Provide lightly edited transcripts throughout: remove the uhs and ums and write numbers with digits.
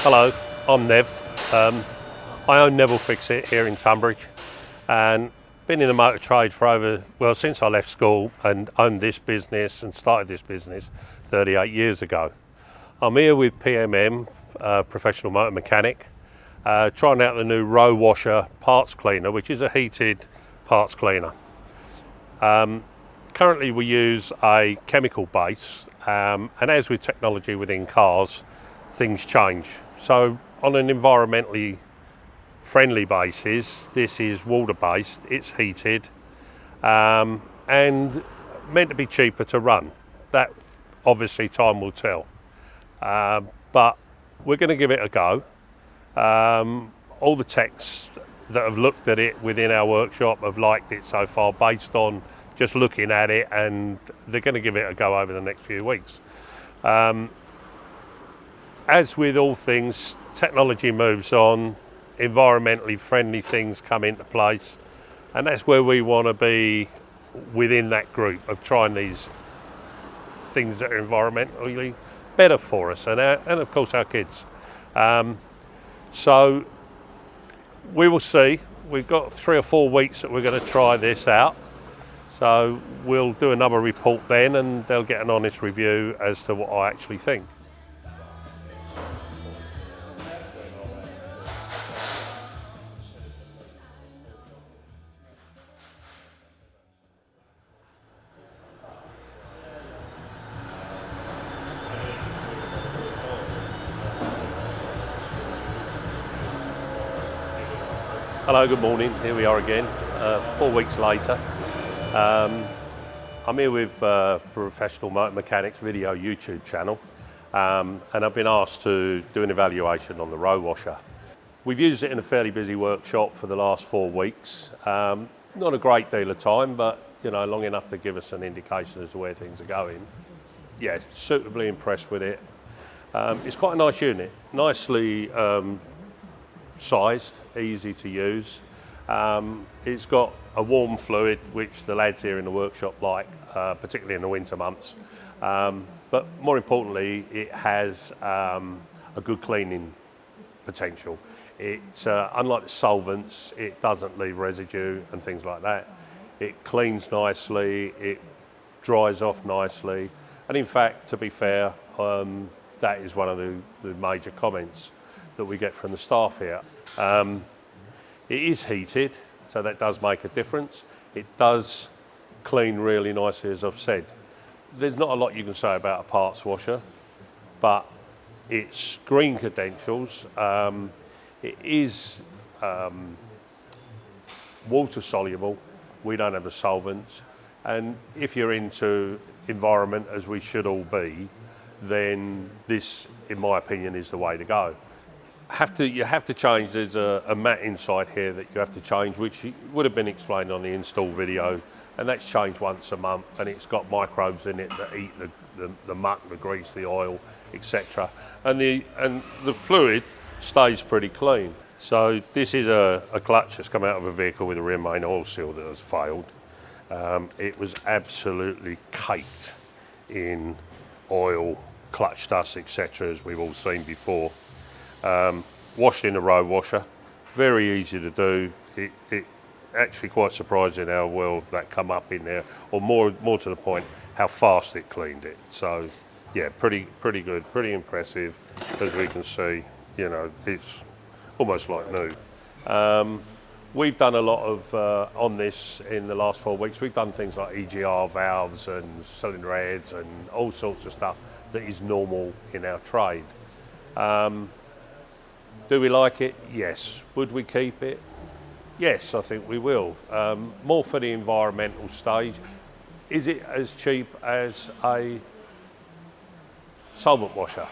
Hello, I'm Nev. I own Neville Fix-It here in Tonbridge and been in the motor trade for since I left school and owned this business and started this business 38 years ago. I'm here with PMM, professional motor mechanic, trying out the new ROwasher parts cleaner, which is a heated parts cleaner. Currently we use a chemical base, and as with technology within cars, things change. So on an environmentally friendly basis, this is water based, it's heated, and meant to be cheaper to run. That obviously time will tell, but we're going to give it a go. All the techs that have looked at it within our workshop have liked it so far based on just looking at it, and they're going to give it a go over the next few weeks. As with all things, technology moves on, environmentally friendly things come into place, and that's where we want to be within that group of trying these things that are environmentally better for us and of course our kids. So we will see. We've got 3 or 4 weeks that we're going to try this out. So we'll do another report then and they'll get an honest review as to what I actually think. Hello, good morning. Here we are again, 4 weeks later. I'm here with Professional Motor Mechanics video YouTube channel, and I've been asked to do an evaluation on the ROwasher. We've used it in a fairly busy workshop for the last 4 weeks. Not a great deal of time, but long enough to give us an indication as to where things are going. Yeah, suitably impressed with it. It's quite a nice unit, nicely sized, easy to use. It's got a warm fluid, which the lads here in the workshop like, particularly in the winter months. But more importantly, it has a good cleaning potential. It's unlike the solvents, it doesn't leave residue and things like that. It cleans nicely, it dries off nicely, and in fact, to be fair, that is one of the major comments that we get from the staff here. It is heated, so that does make a difference. It does clean really nicely, as I've said. There's not a lot you can say about a parts washer, but its green credentials, it is water soluble. We don't have the solvents, and if you're into environment, as we should all be, then this, in my opinion, is the way to go. You have to change. There's a mat inside here that you have to change, which would have been explained on the install video, and that's changed once a month, and it's got microbes in it that eat the muck, the grease, the oil, etc. And the fluid stays pretty clean. So this is a clutch that's come out of a vehicle with a rear main oil seal that has failed. It was absolutely caked in oil, clutch dust, etc., as we've all seen before. Washed in a ROwasher, very easy to do. It actually quite surprising how well that come up in there, or more to the point, how fast it cleaned it. So yeah, pretty good, pretty impressive. As we can see, it's almost like new. We've done a lot of on this in the last 4 weeks. We've done things like EGR valves and cylinder heads and all sorts of stuff that is normal in our trade. Do we like it? Yes. Would we keep it? Yes, I think we will. More for the environmental stage. Is it as cheap as a solvent washer?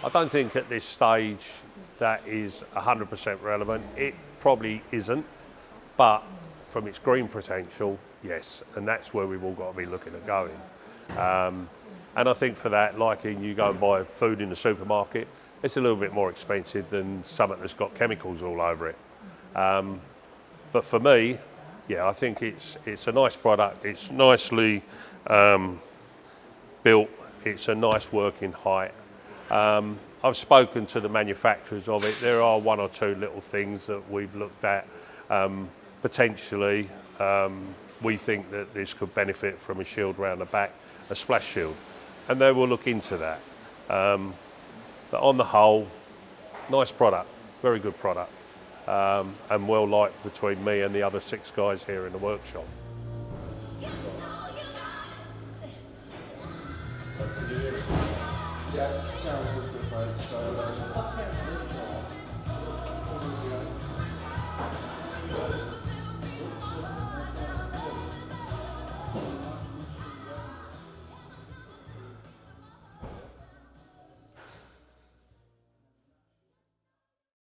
I don't think at this stage that is 100% relevant. It probably isn't, but from its green potential, yes, and that's where we've all got to be looking at going. And I think for that, like you go and buy food in the supermarket, it's a little bit more expensive than something that's got chemicals all over it. But for me, yeah, I think it's a nice product. It's nicely built. It's a nice working height. I I've spoken to the manufacturers of it. There are one or two little things that we've looked at. Potentially, we think that this could benefit from a shield round the back, a splash shield, and they will look into that. But on the whole, nice product, very good product, and well liked between me and the other 6 guys here in the workshop. Yeah.